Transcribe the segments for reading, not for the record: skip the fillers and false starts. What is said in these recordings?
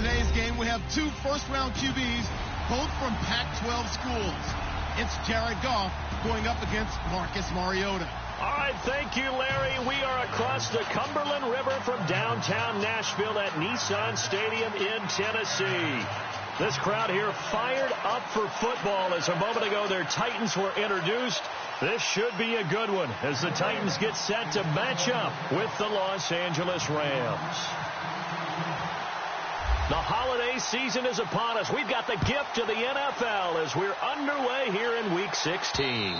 today's game, we have two first-round QBs, both from Pac-12 schools. It's Jared Goff going up against Marcus Mariota. All right, thank you, Larry. We are across the Cumberland River from downtown Nashville at Nissan Stadium in Tennessee. This crowd here fired up for football as a moment ago their Titans were introduced. This should be a good one as the Titans get set to match up with the Los Angeles Rams. The holiday season is upon us. We've got the gift of the NFL as we're underway here in Week 16.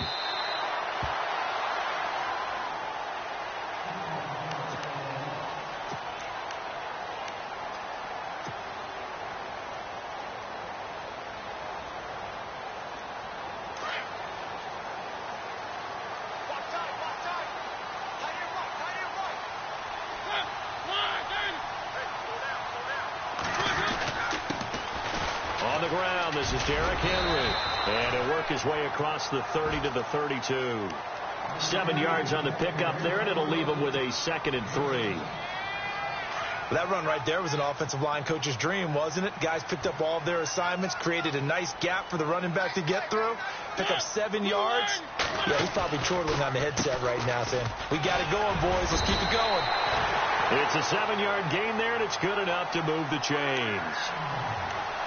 This is Derrick Henry, and he'll work his way across the 30 to the 32. 7 yards on the pickup there, and it'll leave him with a 2nd and 3. Well, that run right there was an offensive line coach's dream, wasn't it? Guys picked up all of their assignments, created a nice gap for the running back to get through, pick up 7 yards. Yeah, he's probably chortling on the headset right now saying, we got it going, boys. Let's keep it going. It's a 7-yard gain there, and it's good enough to move the chains.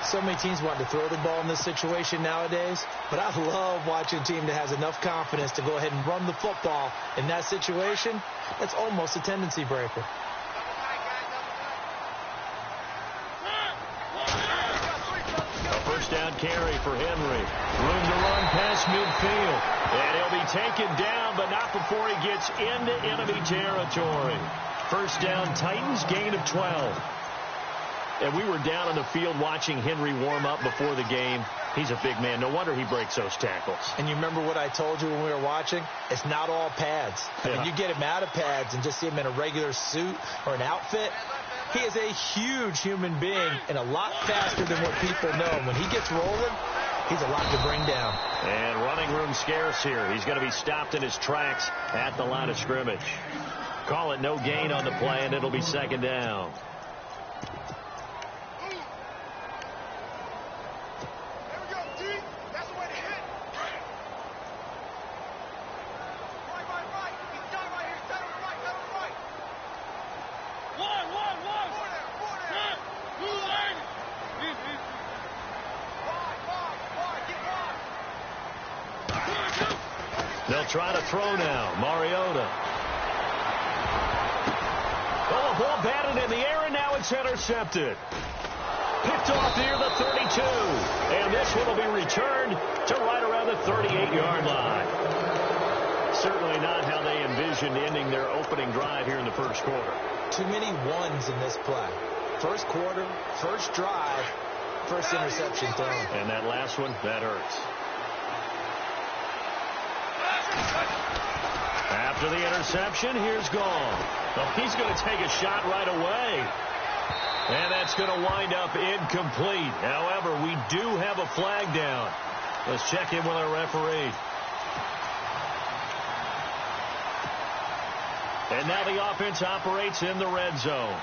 So many teams want to throw the ball in this situation nowadays, but I love watching a team that has enough confidence to go ahead and run the football in that situation. That's almost a tendency breaker. A first down carry for Henry. Room to run past midfield. And he'll be taken down, but not before he gets into enemy territory. First down, Titans, gain of 12. And we were down on the field watching Henry warm up before the game. He's a big man. No wonder he breaks those tackles. And you remember what I told you when we were watching? It's not all pads. Yeah. When you get him out of pads and just see him in a regular suit or an outfit, he is a huge human being and a lot faster than what people know. When he gets rolling, he's a lot to bring down. And running room scarce here. He's going to be stopped in his tracks at the line of scrimmage. Call it no gain on the play, and it'll be 2nd down. They'll try to throw now. Mariota. Oh, ball batted in the air, and now it's intercepted. Picked off near the 32. And this one will be returned to right around the 38-yard line. Certainly not how they envisioned ending their opening drive here in the first quarter. Too many ones in this play. First quarter, first drive, first interception thrown. And that last one, that hurts. After the interception, here's Gall. Well, he's going to take a shot right away. And that's going to wind up incomplete. However, we do have a flag down. Let's check in with our referee. And now the offense operates in the red zone.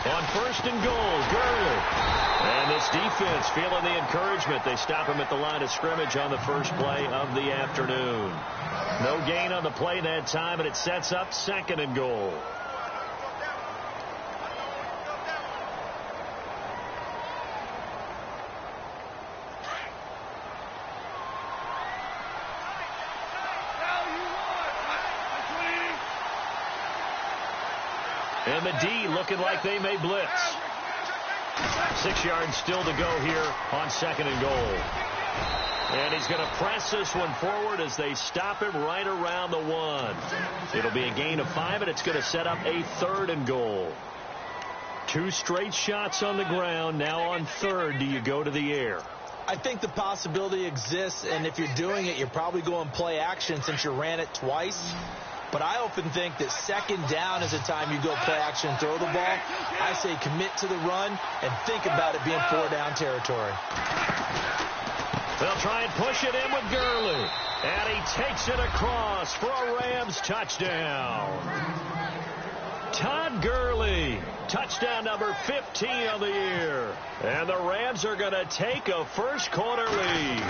On 1st and goal, Gurley. And this defense feeling the encouragement. They stop him at the line of scrimmage on the first play of the afternoon. No gain on the play that time, and it sets up 2nd and goal. And the D looking like they may blitz. 6 yards still to go here on 2nd and goal. And he's going to press this one forward as they stop him right around the 1. It'll be a gain of 5, and it's going to set up a 3rd and goal. 2 straight shots on the ground. Now on 3rd, do you go to the air? I think the possibility exists, and if you're doing it, you're probably going play action since you ran it twice. But I often think that 2nd down is the time you go play action and throw the ball. I say commit to the run and think about it being 4 down territory. They'll try and push it in with Gurley. And he takes it across for a Rams touchdown. Todd Gurley, touchdown number 15 of the year. And the Rams are going to take a first-quarter lead.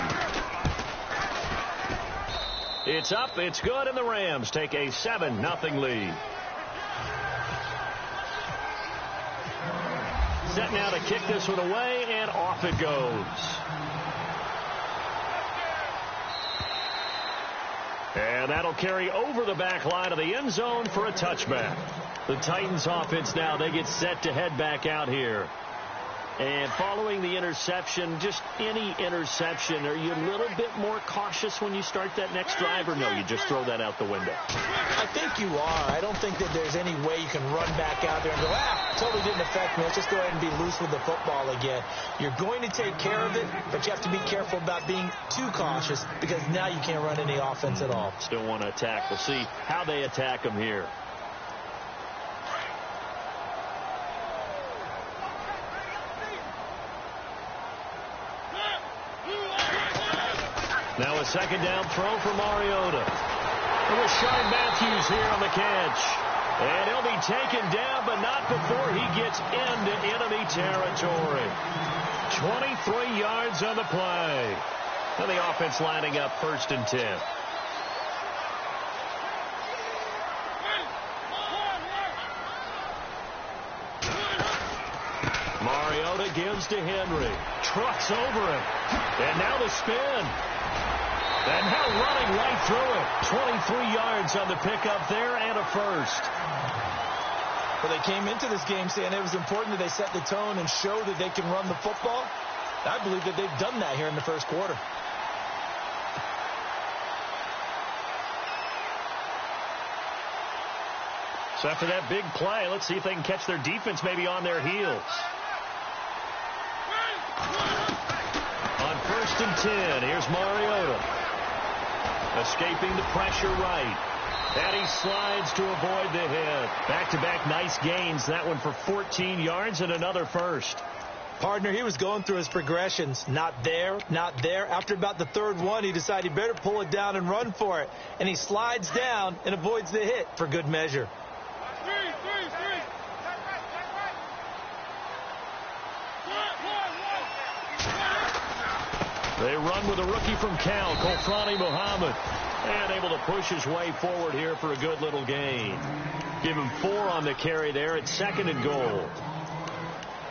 It's up, it's good, and the Rams take a 7-0 lead. Set now to kick this one away, and off it goes. And that'll carry over the back line of the end zone for a touchback. The Titans offense now, they get set to head back out here. And following the interception, just any interception, are you a little bit more cautious when you start that next drive, or no, you just throw that out the window? I think you are. I don't think that there's any way you can run back out there and go, totally didn't affect me. Let's just go ahead and be loose with the football again. You're going to take care of it, but you have to be careful about being too cautious because now you can't run any offense at all. Still want to attack. We'll see how they attack them here. Now a second down throw for Mariota. Rashard Matthews here on the catch. And he'll be taken down, but not before he gets into enemy territory. 23 yards on the play. And the offense lining up 1st and 10. Mariota gives to Henry. Trucks over him. And now the spin. And now running right through it. 23 yards on the pickup there and a first. Well, they came into this game saying it was important that they set the tone and show that they can run the football. I believe that they've done that here in the first quarter. So after that big play, let's see if they can catch their defense maybe on their heels. On 1st and 10, here's Mariota. Escaping the pressure right. And he slides to avoid the hit. Back-to-back nice gains. That one for 14 yards and another first. Partner, he was going through his progressions. Not there, not there. After about the third one, he decided he better pull it down and run for it. And he slides down and avoids the hit for good measure. They run with a rookie from Cal, Kolfrani Muhammad. And able to push his way forward here for a good little gain. Give him 4 on the carry there at 2nd and goal.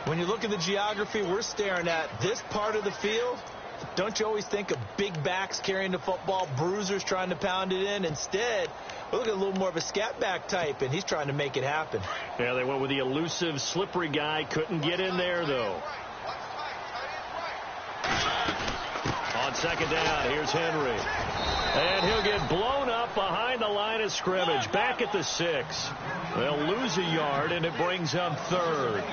When you look at the geography we're staring at, this part of the field, don't you always think of big backs carrying the football, bruisers trying to pound it in? Instead, we look at a little more of a scat back type, and he's trying to make it happen. Yeah, they went with the elusive, slippery guy. Couldn't get in there, though. On 2nd down, here's Henry. And he'll get blown up behind the line of scrimmage. Back at the 6. They'll lose a yard, and it brings up 3rd.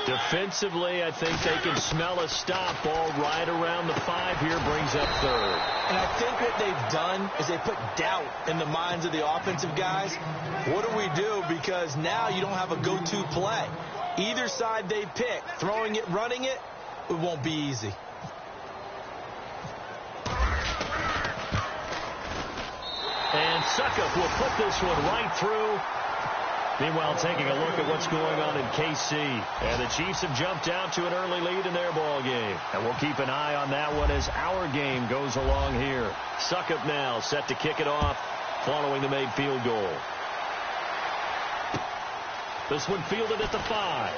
Defensively, I think they can smell a stop ball right around the 5 here. Brings up 3rd. And I think what they've done is they put doubt in the minds of the offensive guys. What do we do? Because now you don't have a go-to play. Either side they pick, throwing it, running it, it won't be easy. And Succop will put this one right through. Meanwhile, taking a look at what's going on in KC. And the Chiefs have jumped out to an early lead in their ball game. And we'll keep an eye on that one as our game goes along here. Succop now set to kick it off following the made field goal. This one fielded at the 5.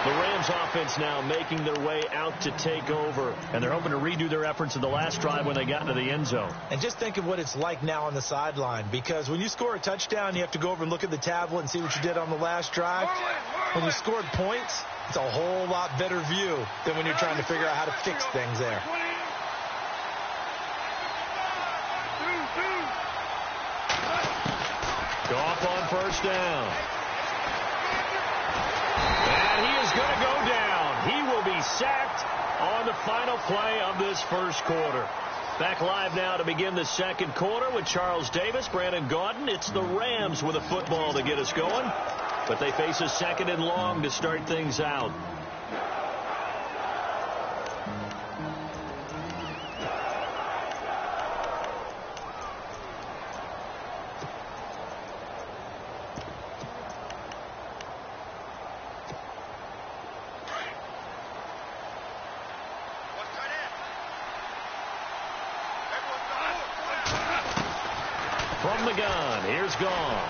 The Rams offense now making their way out to take over. And they're hoping to redo their efforts in the last drive when they got into the end zone. And just think of what it's like now on the sideline. Because when you score a touchdown, you have to go over and look at the tablet and see what you did on the last drive. When you scored points, it's a whole lot better view than when you're trying to figure out how to fix things there. Goff on 1st down. And he is going to go down. He will be sacked on the final play of this first quarter. Back live now to begin the second quarter with Charles Davis, Brandon Gaudin. It's the Rams with a football to get us going. But they face a 2nd and long to start things out. from the gun. Here's Goff.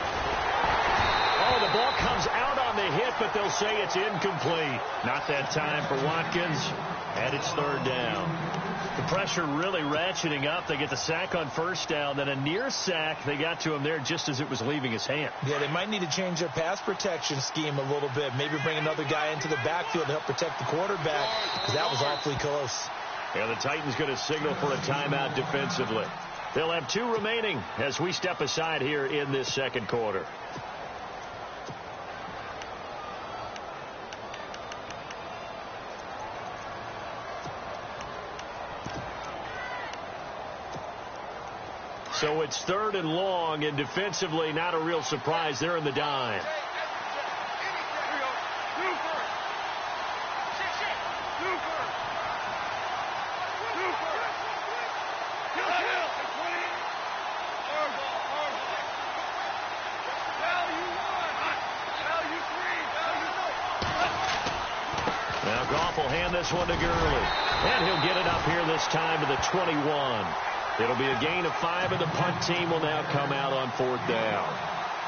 Oh, the ball comes out on the hit, but they'll say it's incomplete. Not that time for Watkins, and it's third down. The pressure really ratcheting up. They get the sack on first down, then a near sack. They got to him there just as it was leaving his hand. Yeah, they might need to change their pass protection scheme a little bit. Maybe bring another guy into the backfield to help protect the quarterback, because that was awfully close. Yeah, the Titans going to signal for a timeout defensively. They'll have 2 remaining as we step aside here in this second quarter. So it's third and long, and defensively not a real surprise. They're in the dime. Now Goff will hand this one to Gurley, and he'll get it up here this time to the 21. It'll be a gain of 5, and the punt team will now come out on 4th down.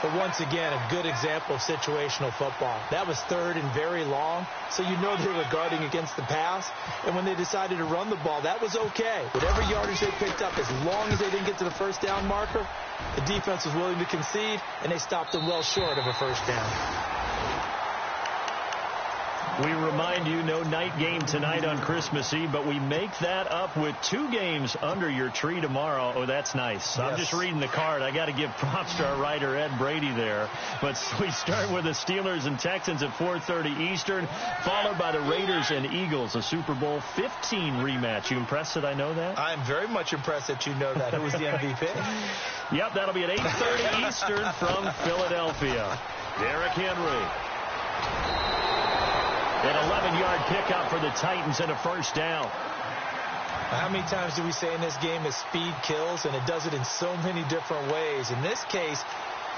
But once again, a good example of situational football. That was third and very long, so you know they were guarding against the pass. And when they decided to run the ball, that was okay. Whatever yardage they picked up, as long as they didn't get to the first down marker, the defense was willing to concede, and they stopped them well short of a first down. We remind you, no night game tonight on Christmas Eve, but we make that up with 2 games under your tree tomorrow. Oh, that's nice. Yes. I'm just reading the card. I got to give props to our writer, Ed Brady, there. But we start with the Steelers and Texans at 4:30 Eastern, followed by the Raiders and Eagles, a Super Bowl 15 rematch. You impressed that I know that? I'm very much impressed that you know that. Who was the MVP? Yep, that'll be at 8:30 Eastern from Philadelphia. Derrick Henry. An 11-yard pickup for the Titans and a first down. How many times do we say in this game that speed kills, and it does it in so many different ways? In this case,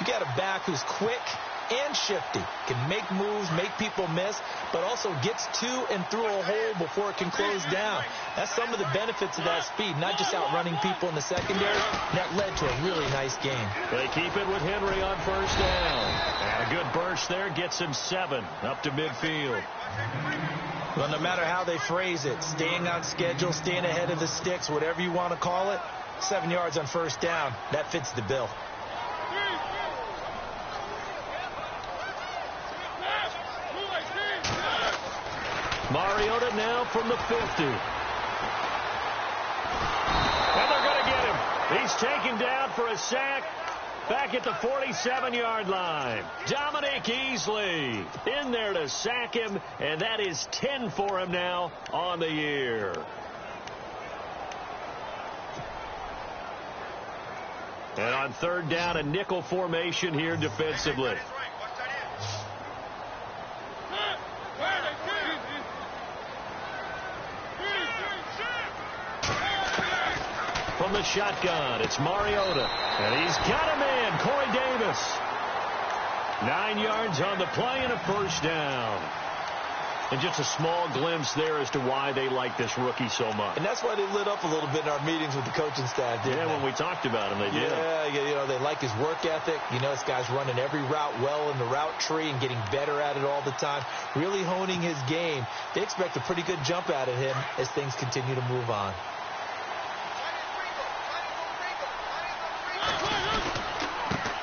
you got a back who's quick and shifty, can make moves, make people miss, but also gets to and through a hole before it can close down. That's some of the benefits of that speed, not just outrunning people in the secondary. That led to a really nice game. They keep it with Henry on first down. And a good burst there gets him 7 up to midfield. Well, no matter how they phrase it, staying on schedule, staying ahead of the sticks, whatever you want to call it, 7 yards on first down, that fits the bill. Mariota now from the 50. And they're going to get him. He's taken down for a sack back at the 47-yard line. Dominique Easley in there to sack him, and that is 10 for him now on the year. And on third down, a nickel formation here defensively. From the shotgun, it's Mariota. And he's got him in, Corey Davis. 9 yards on the play and a first down. And just a small glimpse there as to why they like this rookie so much. And that's why they lit up a little bit in our meetings with the coaching staff, didn't they? When we talked about him, they did. Yeah, you know, they like his work ethic. You know, this guy's running every route well in the route tree and getting better at it all the time, really honing his game. They expect a pretty good jump out of him as things continue to move on.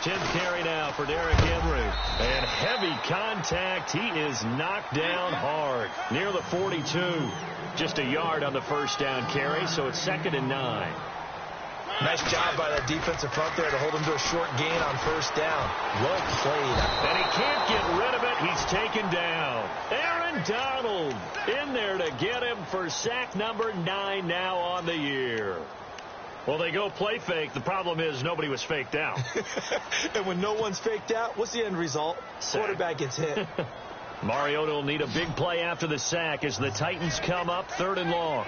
10th carry now for Derrick Henry. And heavy contact. He is knocked down hard. Near the 42. Just a yard on the first down carry, so it's 2nd and 9. Nice job by that defensive front there to hold him to a short gain on first down. Well played. And he can't get rid of it. He's taken down. Aaron Donald in there to get him for sack number 9 now on the year. Well, they go play fake. The problem is nobody was faked out. And when no one's faked out, what's the end result? Sack. Quarterback gets hit. Mariota will need a big play after the sack as the Titans come up 3rd and long.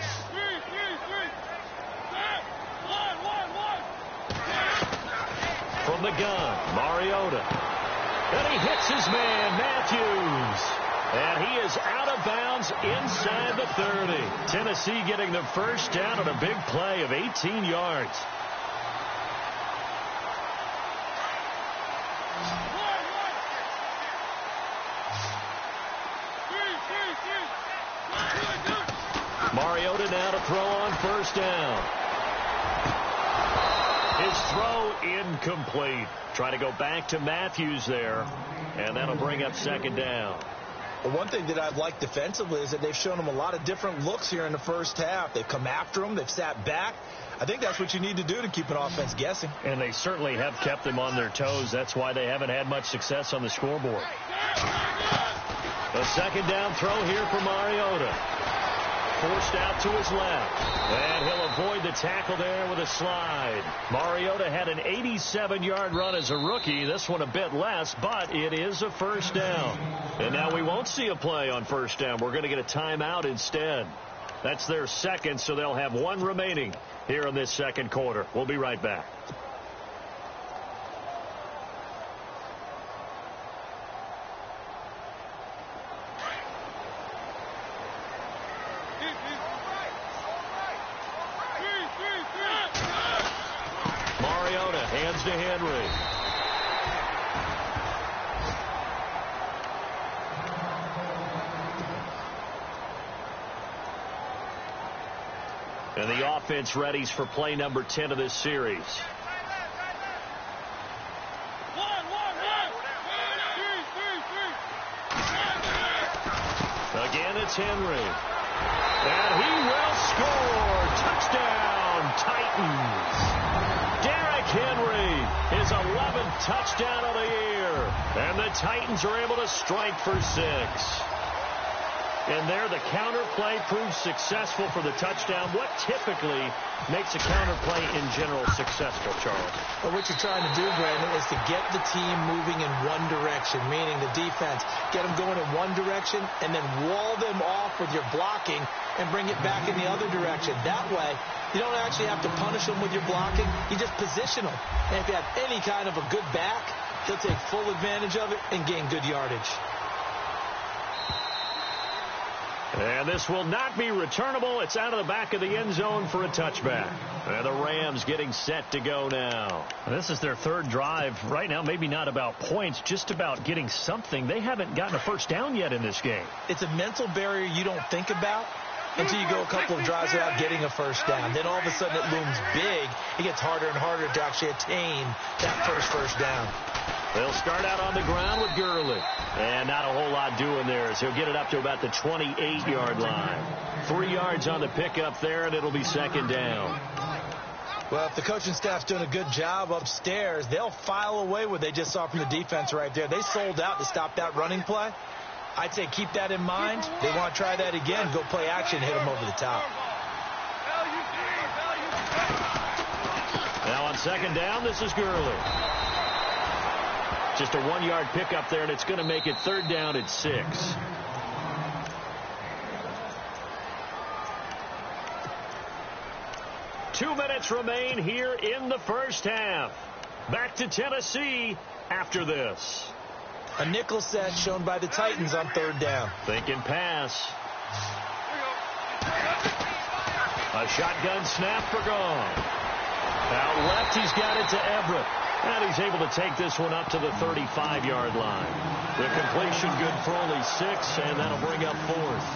From the gun, Mariota. And he hits his man, Matthews. And he is out of bounds inside the 30. Tennessee getting the first down on a big play of 18 yards. now to throw on first down. His throw incomplete. Trying to go back to Matthews there, and that'll bring up second down. Well, one thing that I've liked defensively is that they've shown him a lot of different looks here in the first half. They've come after him. They've sat back. I think that's what you need to do to keep an offense guessing. And they certainly have kept them on their toes. That's why they haven't had much success on the scoreboard. A second down throw here for Mariota. Forced out to his left. And he'll avoid the tackle there with a slide. Mariota had an 87-yard run as a rookie. This one a bit less, but it is a first down. And now we won't see a play on first down. We're going to get a timeout instead. That's their second, so they'll have one remaining here in this second quarter. We'll be right back. Mariota hands to Henry. And the offense readies for play number 10 of this series. Again, it's Henry. And he will score. Touchdown, Titans. Derrick Henry, his 11th touchdown of the year. And the Titans are able to strike for 6. And there, the counter play proves successful for the touchdown. What typically makes a counter play in general successful, Charles? Well, what you're trying to do, Brandon, is to get the team moving in one direction, meaning the defense. Get them going in one direction and then wall them off with your blocking and bring it back in the other direction. That way, you don't actually have to punish them with your blocking. You just position them. And if you have any kind of a good back, he'll take full advantage of it and gain good yardage. And this will not be returnable. It's out of the back of the end zone for a touchback. And the Rams getting set to go now. This is their third drive. Right now, maybe not about points, just about getting something. They haven't gotten a first down yet in this game. It's a mental barrier you don't think about until you go a couple of drives without getting a first down. Then all of a sudden it looms big. It gets harder and harder to actually attain that first down. They'll start out on the ground with Gurley. And not a whole lot doing there as he'll get it up to about the 28-yard line. 3 yards on the pickup there, and it'll be second down. Well, if the coaching staff's doing a good job upstairs, they'll file away what they just saw from the defense right there. They sold out to stop that running play. I'd say keep that in mind. They want to try that again. Go play action, hit them over the top. Now on second down, this is Gurley. Just a 1-yard pickup there, and it's going to make it third down at 6. Two minutes remain here in the first half. Back to Tennessee after this. A nickel set shown by the Titans on third down. Thinking pass. A shotgun snap for Goff. Out left, he's got it to Everett. And he's able to take this one up to the 35-yard line. The completion good for only 6, and that'll bring up 4th.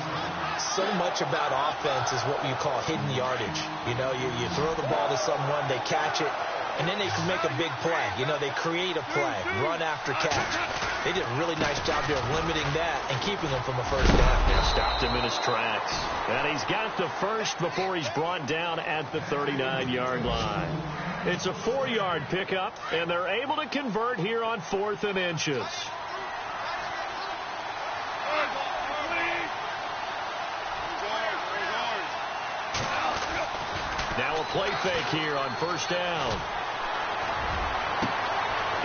So much about offense is what you call hidden yardage. You know, you throw the ball to someone, they catch it, and then they can make a big play. You know, they create a play, run after catch. They did a really nice job there of limiting that and keeping him from a first down. And stopped him in his tracks. And he's got the first before he's brought down at the 39-yard line. It's a 4-yard pickup, and they're able to convert here on 4th and inches. Now a play fake here on first down.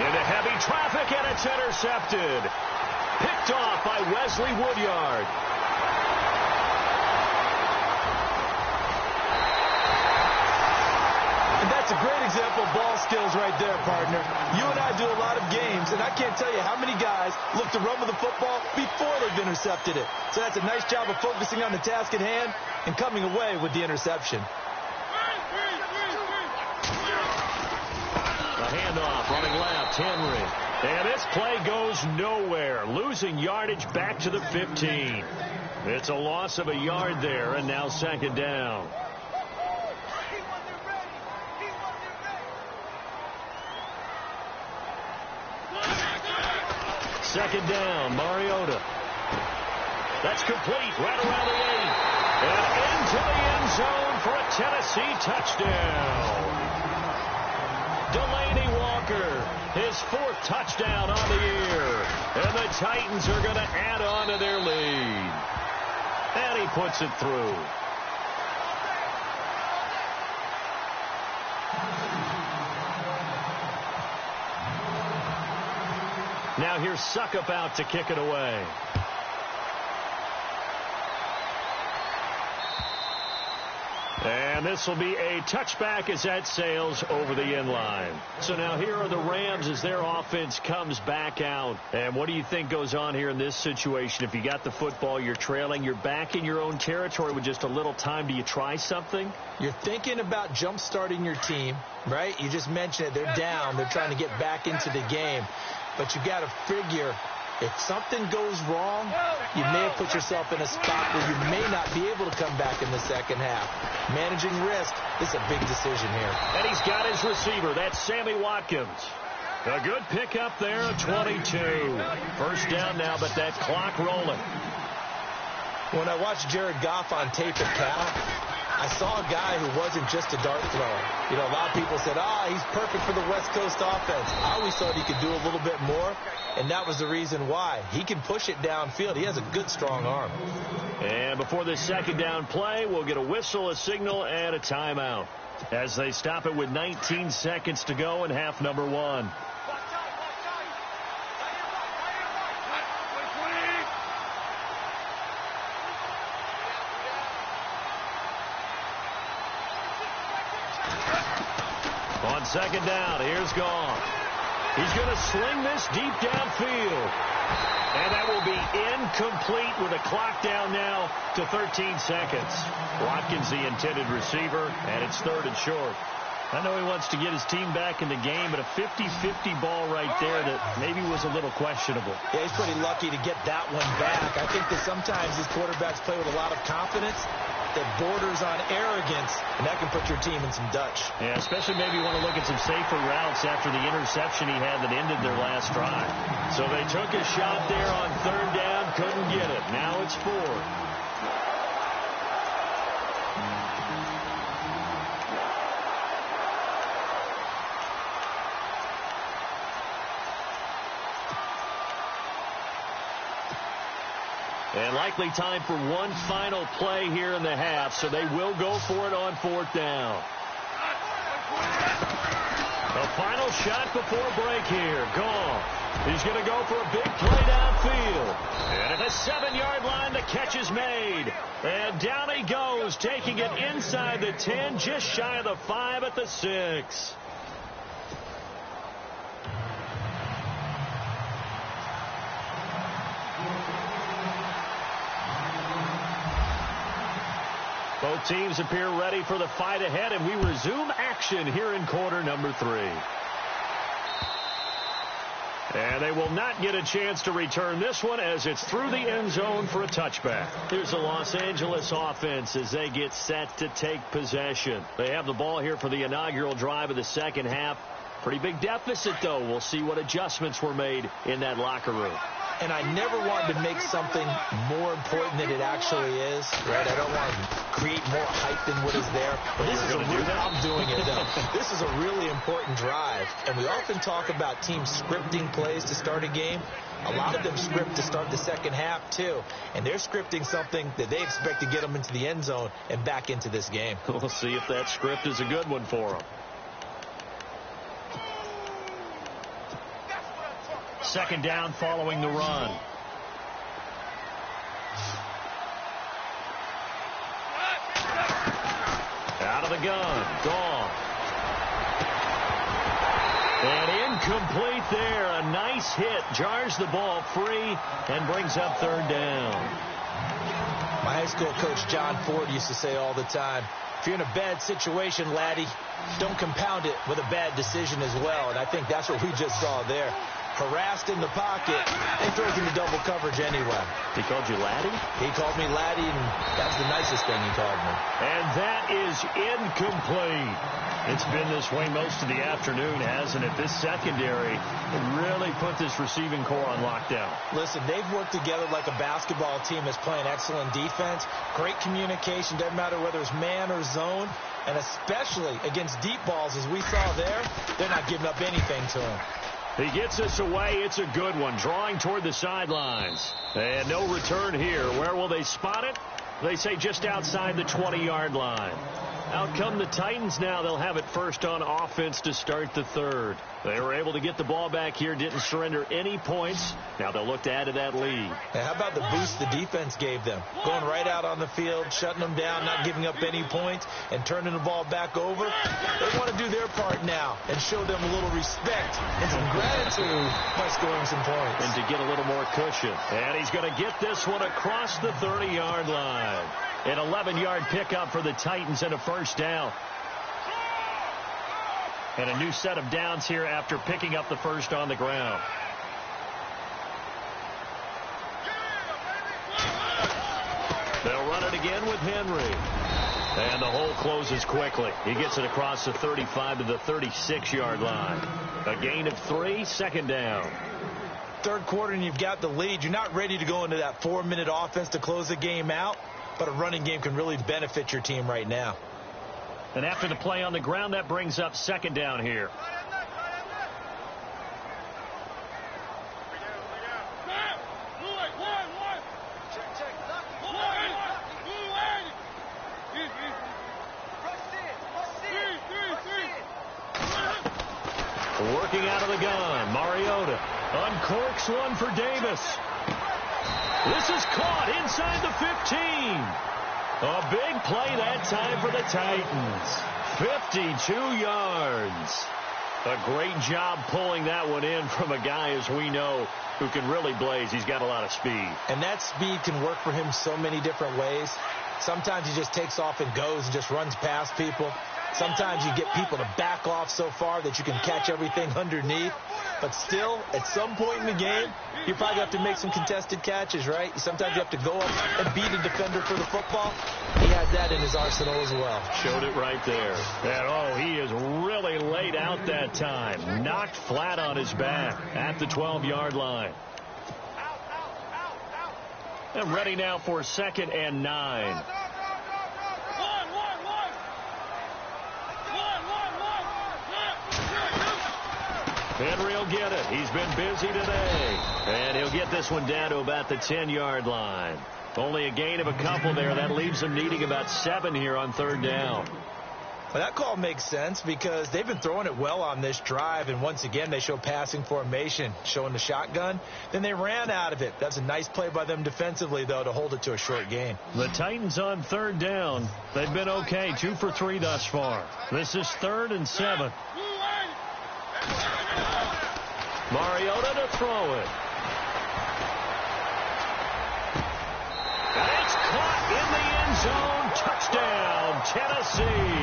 Into heavy traffic, and it's intercepted. Picked off by Wesley Woodyard. That's a great example of ball skills right there, partner. You and I do a lot of games, and I can't tell you how many guys look to run with the football before they've intercepted it. So that's a nice job of focusing on the task at hand and coming away with the interception. The handoff running left, Henry. And this play goes nowhere, losing yardage back to the 15. It's a loss of a yard there, and now second down. Second down, Mariota. That's complete right around the 8. And into the end zone for a Tennessee touchdown. Delaney Walker, his 4th touchdown on the year. And the Titans are going to add on to their lead. And he puts it through. Now here's Suckup out to kick it away. And this will be a touchback as that sails over the end line. So now here are the Rams as their offense comes back out. And what do you think goes on here in this situation? If you got the football, you're trailing, you're back in your own territory with just a little time. Do you try something? You're thinking about jump-starting your team, right? You just mentioned it. They're down. They're trying to get back into the game. But you got to figure, if something goes wrong, you may have put yourself in a spot where you may not be able to come back in the second half. Managing risk is a big decision here. And he's got his receiver. That's Sammy Watkins. A good pickup there at 22. First down now, but that clock rolling. When I watched Jared Goff on tape at Cal, I saw a guy who wasn't just a dart thrower. You know, a lot of people said, he's perfect for the West Coast offense. I always thought he could do a little bit more, and that was the reason why. He can push it downfield. He has a good, strong arm. And before this second down play, we'll get a whistle, a signal, and a timeout as they stop it with 19 seconds to go in half number 1. On second down, here's Goff. He's going to sling this deep downfield. And that will be incomplete with a clock down now to 13 seconds. Watkins, the intended receiver, and it's 3rd and short. I know he wants to get his team back in the game, but a 50-50 ball right there that maybe was a little questionable. Yeah, he's pretty lucky to get that one back. I think that sometimes these quarterbacks play with a lot of confidence that borders on arrogance, and that can put your team in some Dutch. Yeah, especially maybe you want to look at some safer routes after the interception he had that ended their last drive. So they took a shot there on 3rd down, couldn't get it. Now it's 4th. And likely time for one final play here in the half, so they will go for it on 4th down. A final shot before break here. Goff. He's going to go for a big play downfield. And at the 7-yard line, the catch is made. And down he goes, taking it inside the 10, just shy of the 5 at the 6. Both teams appear ready for the fight ahead, and we resume action here in quarter number 3. And they will not get a chance to return this one as it's through the end zone for a touchback. Here's the Los Angeles offense as they get set to take possession. They have the ball here for the inaugural drive of the second half. Pretty big deficit, though. We'll see what adjustments were made in that locker room. And I never wanted to make something more important than it actually is, right? I don't want to create more hype than what is there. But this is I'm doing it, though. This is a really important drive. And we often talk about teams scripting plays to start a game. A lot of them script to start the second half, too. And they're scripting something that they expect to get them into the end zone and back into this game. We'll see if that script is a good one for them. Second down following the run. Out of the gun. Goff. And incomplete there. A nice hit. Jars the ball free and brings up 3rd down. My high school coach, John Ford, used to say all the time, if you're in a bad situation, laddie, don't compound it with a bad decision as well. And I think that's what we just saw there. harassed in the pocket, and throws into double coverage anyway. He called you Laddie? He called me Laddie, and that was the nicest thing he called me. And that is incomplete. It's been this way most of the afternoon, hasn't it? This secondary really put this receiving core on lockdown. Listen, they've worked together like a basketball team that's playing excellent defense. Great communication, doesn't matter whether it's man or zone. And especially against deep balls, as we saw there, they're not giving up anything to him. He gets us away. It's a good one. Drawing toward the sidelines. And no return here. Where will they spot it? They say just outside the 20-yard line. Out come the Titans now. They'll have it first on offense to start the third. They were able to get the ball back here, didn't surrender any points. Now they'll look to add to that lead. And how about the boost the defense gave them? Going right out on the field, shutting them down, not giving up any points, and turning the ball back over. They want to do their part now and show them a little respect and some gratitude by scoring some points. And to get a little more cushion. And he's going to get this one across the 30-yard line. An 11-yard pickup for the Titans and a first down. And a new set of downs here after picking up the first on the ground. They'll run it again with Henry. And the hole closes quickly. He gets it across the 35 to the 36-yard line. A gain of 3, second down. Third quarter and you've got the lead. You're not ready to go into that 4-minute offense to close the game out. But a running game can really benefit your team right now. And after the play on the ground, that brings up second down here. Working out of the gun, Mariota uncorks one for Davis. This is caught inside the 15. A big play that time for the Titans. 52 yards. A great job pulling that one in from a guy, as we know, who can really blaze. He's got a lot of speed. And that speed can work for him so many different ways. Sometimes he just takes off and goes and just runs past people. Sometimes you get people to back off so far that you can catch everything underneath. But still, at some point in the game, you probably have to make some contested catches, right? Sometimes you have to go up and beat a defender for the football. He has that in his arsenal as well. Showed it right there. And, he is really laid out that time. Knocked flat on his back at the 12-yard line. And ready now for 2nd and 9. Henry will get it. He's been busy today. And he'll get this one down to about the 10-yard line. Only a gain of a couple there. That leaves them needing about 7 here on 3rd down. Well, that call makes sense because they've been throwing it well on this drive. And once again, they show passing formation, showing the shotgun. Then they ran out of it. That's a nice play by them defensively, though, to hold it to a short gain. The Titans on 3rd down. They've been okay. 2 for 3 thus far. This is 3rd and 7. Mariota to throw it. And it's caught in the end zone. Touchdown, Tennessee.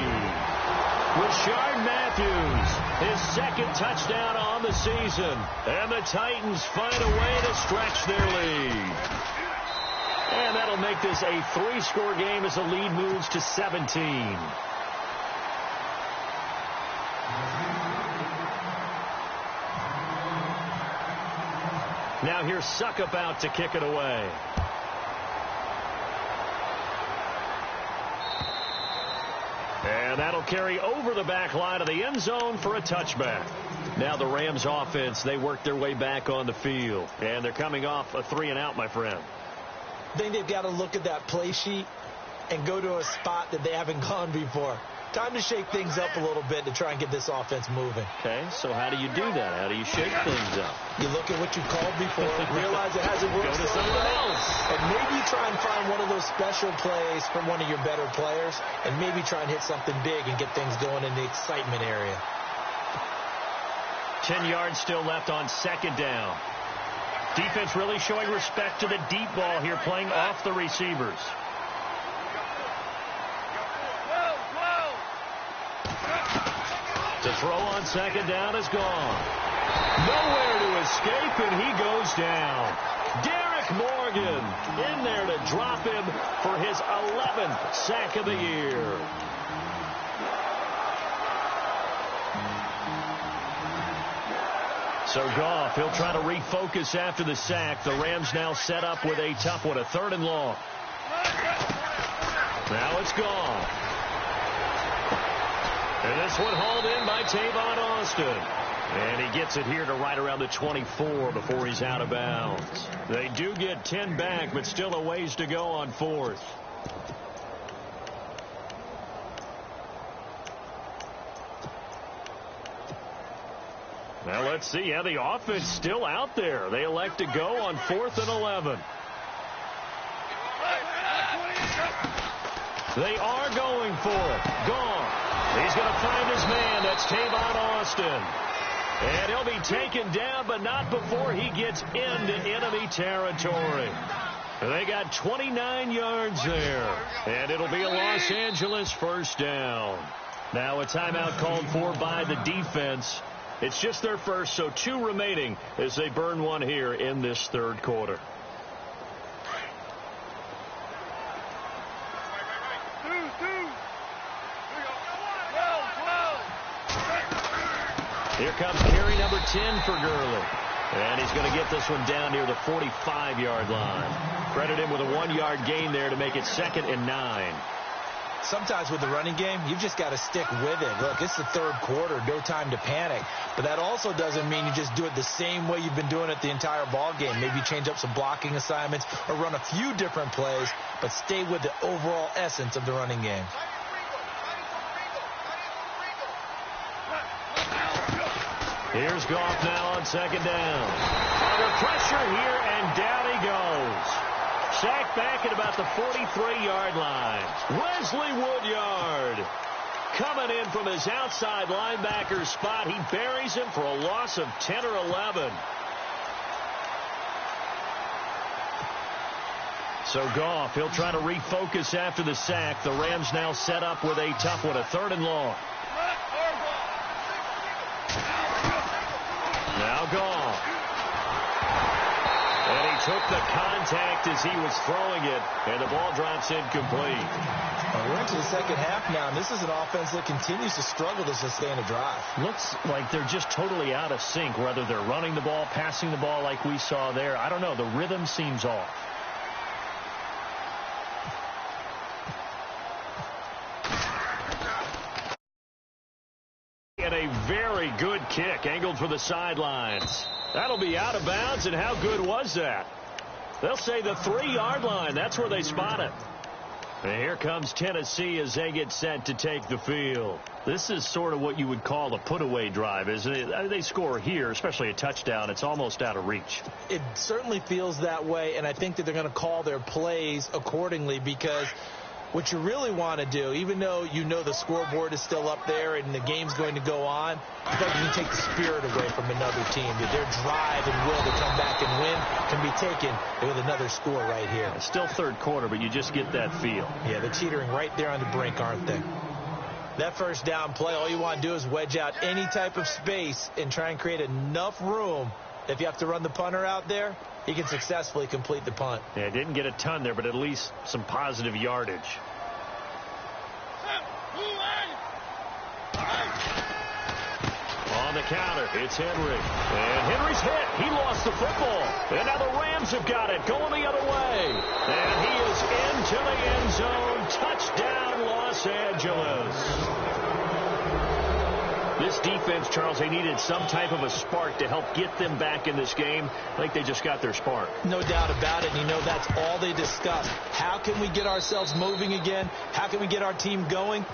Rashard Matthews, his 2nd touchdown on the season. And the Titans find a way to stretch their lead. And that'll make this a 3-score game as the lead moves to 17. Now here's Suckup out to kick it away. And that'll carry over the back line of the end zone for a touchback. Now the Rams offense, they work their way back on the field. And they're coming off a 3-and-out, my friend. I think they've got to look at that play sheet and go to a spot that they haven't gone before. Time to shake things up a little bit to try and get this offense moving. Okay, so how do you do that? How do you shake things up? You look at what you called before, realize it hasn't worked. Go to something else. And maybe try and find one of those special plays from one of your better players, and maybe try and hit something big and get things going in the excitement area. 10 yards still left on 2nd down. Defense really showing respect to the deep ball here, playing off the receivers. To throw on 2nd down is gone. Nowhere to escape, and he goes down. Derek Morgan in there to drop him for his 11th sack of the year. So Goff, he'll try to refocus after the sack. The Rams now set up with a tough one, a 3rd and long. Now it's Goff. And this one hauled in by Tavon Austin. And he gets it here to right around the 24 before he's out of bounds. They do get 10 back, but still a ways to go on 4th. Now let's see how the offense still out there. They elect to go on 4th and 11. They are going for it. Gone. He's going to find his man. That's Tavon Austin. And he'll be taken down, but not before he gets into enemy territory. They got 29 yards there. And it'll be a Los Angeles 1st down. Now a timeout called for by the defense. It's just their first, so 2 remaining as they burn one here in this 3rd quarter. Here comes carry number 10 for Gurley. And he's going to get this one down near the 45-yard line. Credit him with a 1-yard gain there to make it 2nd and 9. Sometimes with the running game, you've just got to stick with it. Look, it's the 3rd quarter, no time to panic. But that also doesn't mean you just do it the same way you've been doing it the entire ball game. Maybe change up some blocking assignments or run a few different plays, but stay with the overall essence of the running game. Here's Goff now on 2nd down. Under pressure here, and down he goes. Sacked back at about the 43-yard line. Wesley Woodyard coming in from his outside linebacker spot. He buries him for a loss of 10 or 11. So Goff, he'll try to refocus after the sack. The Rams now set up with a tough one, a 3rd and long. Now Goff. And he took the contact as he was throwing it, and the ball drops incomplete. We're into the 2nd half now, and this is an offense that continues to struggle to sustain a drive. Looks like they're just totally out of sync, whether they're running the ball, passing the ball like we saw there. I don't know. The rhythm seems off. And a very good kick angled for the sidelines. That'll be out of bounds, and how good was that? They'll say the 3-yard line. That's where they spot it. And here comes Tennessee as they get set to take the field. This is sort of what you would call a put-away drive, isn't it? They score here, especially a touchdown. It's almost out of reach. It certainly feels that way, and I think that they're going to call their plays accordingly, because what you really want to do, even though you know the scoreboard is still up there and the game's going to go on, you can take the spirit away from another team. Their drive and will to come back and win can be taken with another score right here. It's still 3rd quarter, but you just get that feel. Yeah, they're teetering right there on the brink, aren't they? That 1st down play, all you want to do is wedge out any type of space and try and create enough room. If you have to run the punter out there, he can successfully complete the punt. Yeah, didn't get a ton there, but at least some positive yardage. On the counter, it's Henry. And Henry's hit. He lost the football. And now the Rams have got it, going the other way. And he is into the end zone. Touchdown, Los Angeles. This defense, Charles, they needed some type of a spark to help get them back in this game. I think they just got their spark. No doubt about it. And you know, that's all they discussed. How can we get ourselves moving again? How can we get our team going?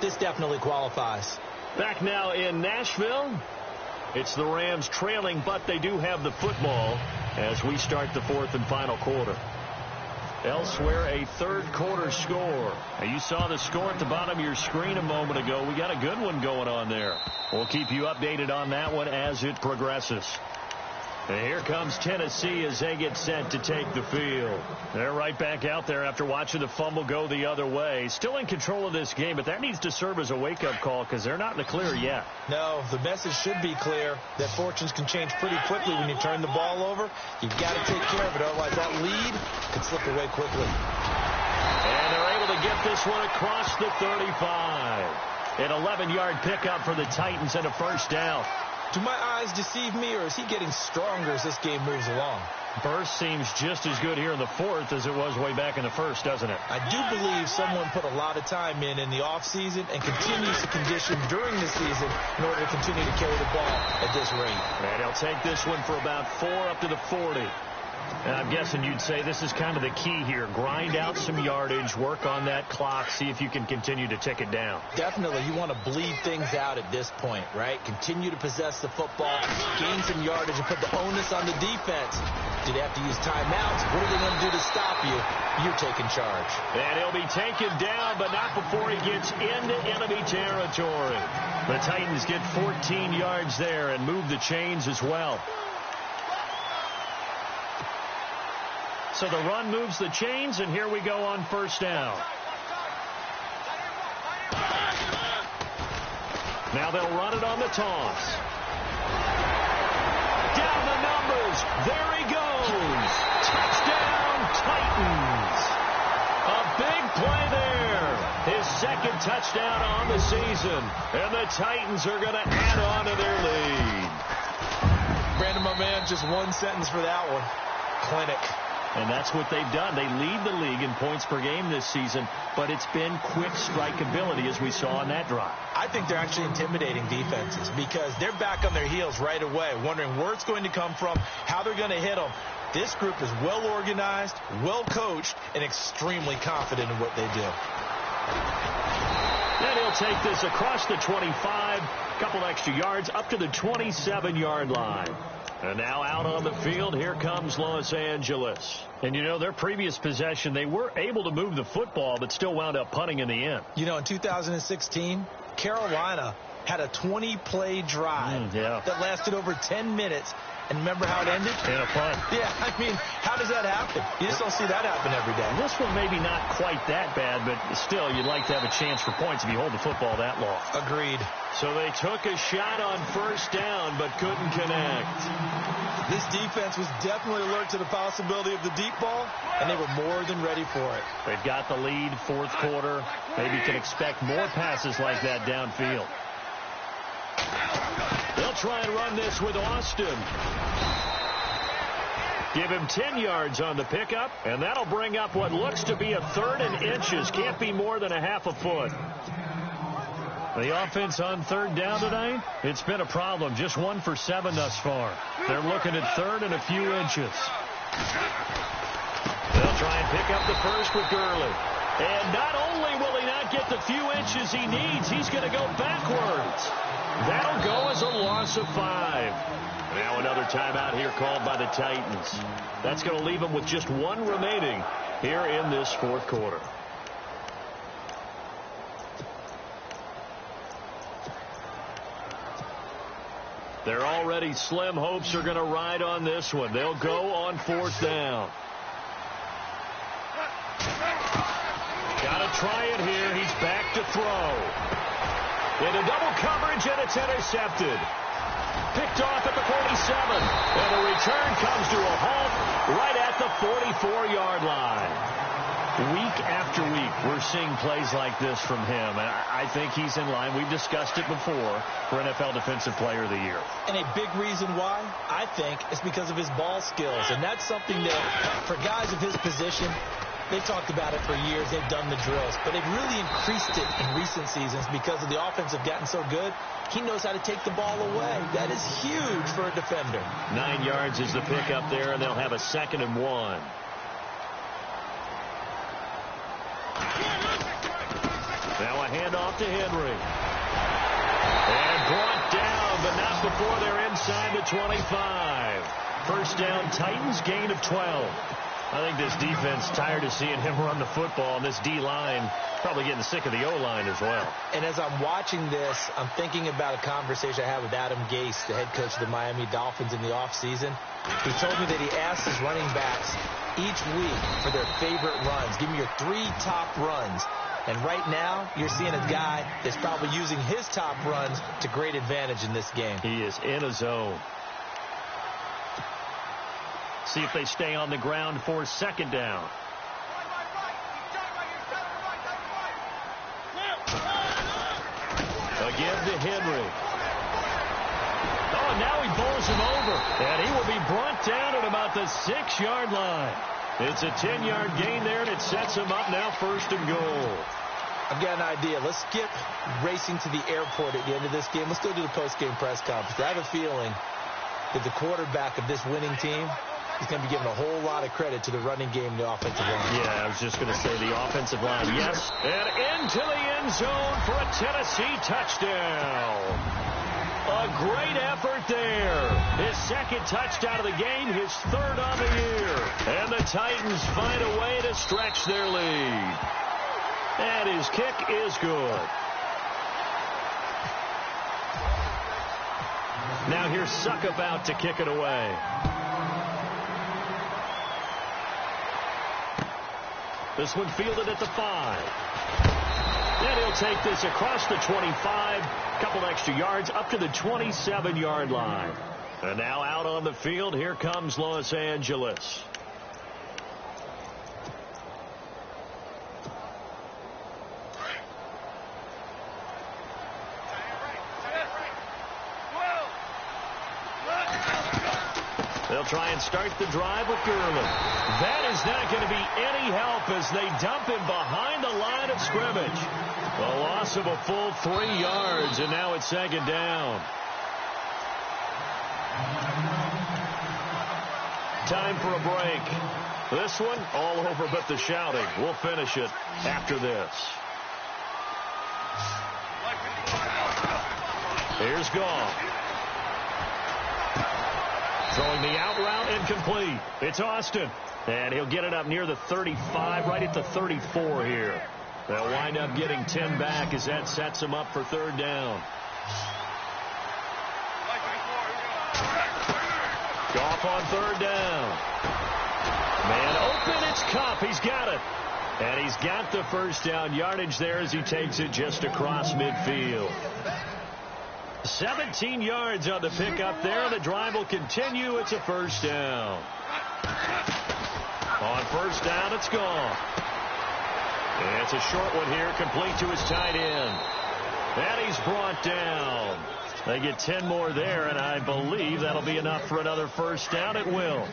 This definitely qualifies. Back now in Nashville. It's the Rams trailing, but they do have the football as we start the 4th and final quarter. Elsewhere, a 3rd quarter score. Now, you saw the score at the bottom of your screen a moment ago. We got a good one going on there. We'll keep you updated on that one as it progresses. And here comes Tennessee as they get set to take the field. They're right back out there after watching the fumble go the other way. Still in control of this game, but that needs to serve as a wake-up call because they're not in the clear yet. No, the message should be clear that fortunes can change pretty quickly when you turn the ball over. You've got to take care of it, otherwise that lead could slip away quickly. And they're able to get this one across the 35. An 11-yard pickup for the Titans and a first down. Do my eyes deceive me, or is he getting stronger as this game moves along? Burst seems just as good here in the fourth as it was way back in the first, doesn't it? I do believe someone put a lot of time in the offseason and continues to condition during the season in order to continue to carry the ball at this rate. And he'll take this one for about 4 up to the 40. And I'm guessing you'd say this is kind of the key here. Grind out some yardage, work on that clock, see if you can continue to tick it down. Definitely. You want to bleed things out at this point, right? Continue to possess the football, gain some yardage, and put the onus on the defense. Do they have to use timeouts? What are they going to do to stop you? You're taking charge. And he'll be taken down, but not before he gets into enemy territory. The Titans get 14 yards there and move the chains as well. So the run moves the chains, and here we go on first down. Now they'll run it on the toss. Down the numbers. There he goes. Touchdown, Titans. A big play there. His second touchdown on the season. And the Titans are going to add on to their lead. Brandon, my man, just one sentence for that one. Clinic. And that's what they've done. They lead the league in points per game this season, but it's been quick strike ability as we saw on that drive. I think they're actually intimidating defenses because they're back on their heels right away, wondering where it's going to come from, how they're going to hit them. This group is well organized, well coached, and extremely confident in what they do. And he'll take this across the 25, a couple extra yards, up to the 27-yard line. And now out on the field, here comes Los Angeles. And, you know, their previous possession, they were able to move the football, but still wound up punting in the end. You know, in 2016, Carolina had a 20-play drive that lasted over 10 minutes. And remember how it ended? In a punt. Yeah, I mean, how does that happen? You just don't see that happen every day. This one maybe not quite that bad, but still, you'd like to have a chance for points if you hold the football that long. Agreed. So they took a shot on first down, but couldn't connect. This defense was definitely alert to the possibility of the deep ball, and they were more than ready for it. They've got the lead, fourth quarter. Maybe can expect more passes like that downfield. They'll try and run this with Austin. Give him 10 yards on the pickup, and that'll bring up what looks to be a 3rd and inches. Can't be more than a half a foot. The offense on 3rd down tonight, it's been a problem. Just 1 for 7 thus far. They're looking at 3rd and a few inches. They'll try and pick up the first with Gurley. And not only will he not get the few inches he needs, he's going to go backwards. That'll go as a loss of 5. Now another timeout here called by the Titans. That's going to leave them with just 1 remaining here in this fourth quarter. Their already slim hopes are going to ride on this one. They'll go on 4th down. Got to try it here. He's back to throw. Into double coverage, and it's intercepted. Picked off at the 47. And the return comes to a halt right at the 44-yard line. Week after week, we're seeing plays like this from him. And I think he's in line. We've discussed it before for NFL Defensive Player of the Year. And a big reason why, I think, is because of his ball skills. And that's something that, for guys of his position, they've talked about it for years. They've done the drills. But they've really increased it in recent seasons because of the offense have gotten so good. He knows how to take the ball away. That is huge for a defender. 9 yards is the pickup there, and they'll have a 2nd and 1. Now a handoff to Henry. And brought down, but not before they're inside the 25. First down, Titans, gain of 12. I think this defense tired of seeing him run the football, and this D-line probably getting sick of the O-line as well. And as I'm watching this, I'm thinking about a conversation I had with Adam Gase, the head coach of the Miami Dolphins in the offseason. He told me that he asked his running backs each week for their favorite runs. Give me your 3 top runs. And right now, you're seeing a guy that's probably using his top runs to great advantage in this game. He is in a zone. See if they stay on the ground for second down. Again to Henry. Oh, now he bowls him over. And he will be brought down at about the 6-yard line. It's a 10-yard gain there, and it sets him up now 1st and goal. I've got an idea. Let's skip racing to the airport at the end of this game. Let's go to the post-game press conference. I have a feeling that the quarterback of this winning team is going to be given a whole lot of credit to the running game and the offensive line. Yeah, I was just going to say the offensive line. Yes, and into the end zone for a Tennessee touchdown. A great effort there. His 2nd touchdown of the game, his 3rd on the year. And the Titans find a way to stretch their lead. And his kick is good. Now here's Suck about to kick it away. This one fielded at the 5. And he'll take this across the 25. Couple extra yards up to the 27-yard line. And now out on the field, here comes Los Angeles. They'll try and start the drive with Gurley. That is not going to be any help as they dump him behind the line of scrimmage. A loss of a full 3 yards, and now it's 2nd down. Time for a break. This one all over but the shouting. We'll finish it after this. Here's Goff. Throwing the out route incomplete. It's Austin. And he'll get it up near the 35, right at the 34 here. They'll wind up getting 10 back as that sets him up for 3rd down. Goff on 3rd down. Man open, it's Kupp. He's got it. And he's got the 1st down yardage there as he takes it just across midfield. 17 yards on the pickup there. The drive will continue. It's a 1st down. On 1st down, it's gone. And it's a short one here, complete to his tight end. And he's brought down. They get 10 more there, and I believe that'll be enough for another 1st down. It will.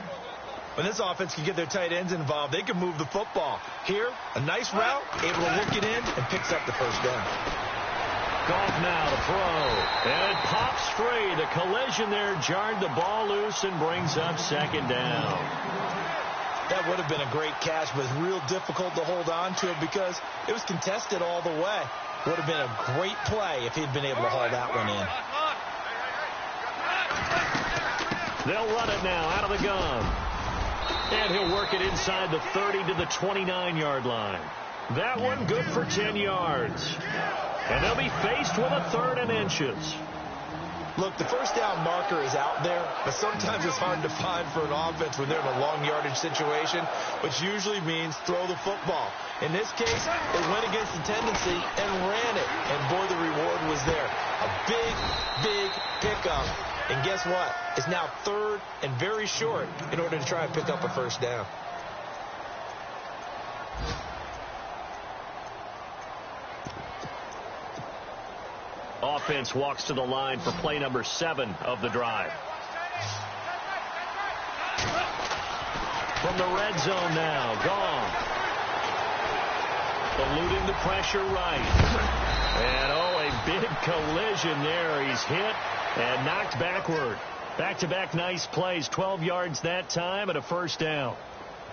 When this offense can get their tight ends involved, they can move the football. Here, a nice route, able to work it in, and picks up the 1st down. Goff now to throw. And it pops free. The collision there jarred the ball loose and brings up 2nd down. That would have been a great catch, but it's real difficult to hold on to it because it was contested all the way. Would have been a great play if he'd been able to haul that one in. They'll run it now out of the gun. And he'll work it inside the 30 to the 29-yard line. That one good for 10 yards. And they'll be faced with a 3rd and inches. Look, the 1st down marker is out there, but sometimes it's hard to find for an offense when they're in a long yardage situation, which usually means throw the football. In this case, they went against the tendency and ran it. And, boy, the reward was there. A big, big pickup. And guess what? It's now 3rd and very short in order to try and pick up a 1st down. Offense walks to the line for play number 7 of the drive. From the red zone now, gone. Eluding the pressure right. And, a big collision there. He's hit and knocked backward. Back-to-back nice plays. 12 yards that time and a 1st down.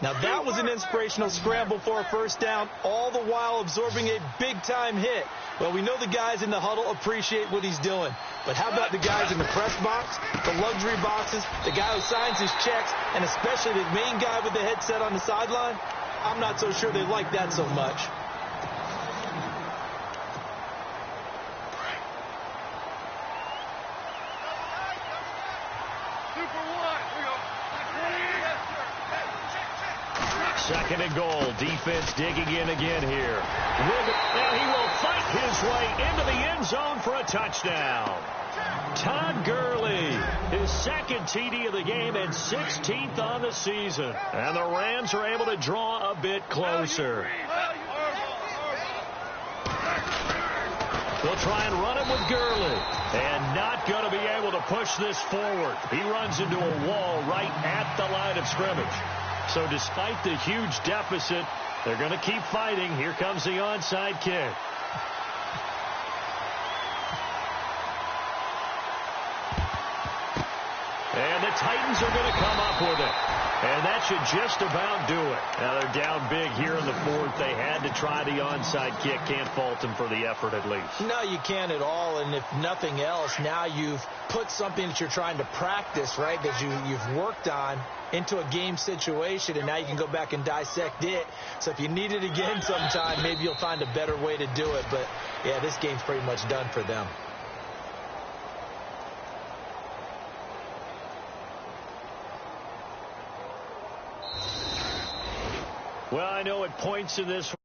Now that was an inspirational scramble for a first down, all the while absorbing a big-time hit. Well, we know the guys in the huddle appreciate what he's doing. But how about the guys in the press box, the luxury boxes, the guy who signs his checks, and especially the main guy with the headset on the sideline? I'm not so sure they like that so much. Second and goal. Defense digging in again here. And he will fight his way into the end zone for a touchdown. Todd Gurley, his second TD of the game and 16th on the season. And the Rams are able to draw a bit closer. They'll try and run him with Gurley. And not going to be able to push this forward. He runs into a wall right at the line of scrimmage. So despite the huge deficit, they're going to keep fighting. Here comes the onside kick. And the Titans are going to come up with it. And that should just about do it. Now they're down big here in the fourth. They had to try the onside kick. Can't fault them for the effort at least. No, you can't at all. And if nothing else, now you've put something that you're trying to practice, right, that you've worked on into a game situation, and now you can go back and dissect it. So if you need it again sometime, maybe you'll find a better way to do it. But, yeah, this game's pretty much done for them. Well, I know at points in this one,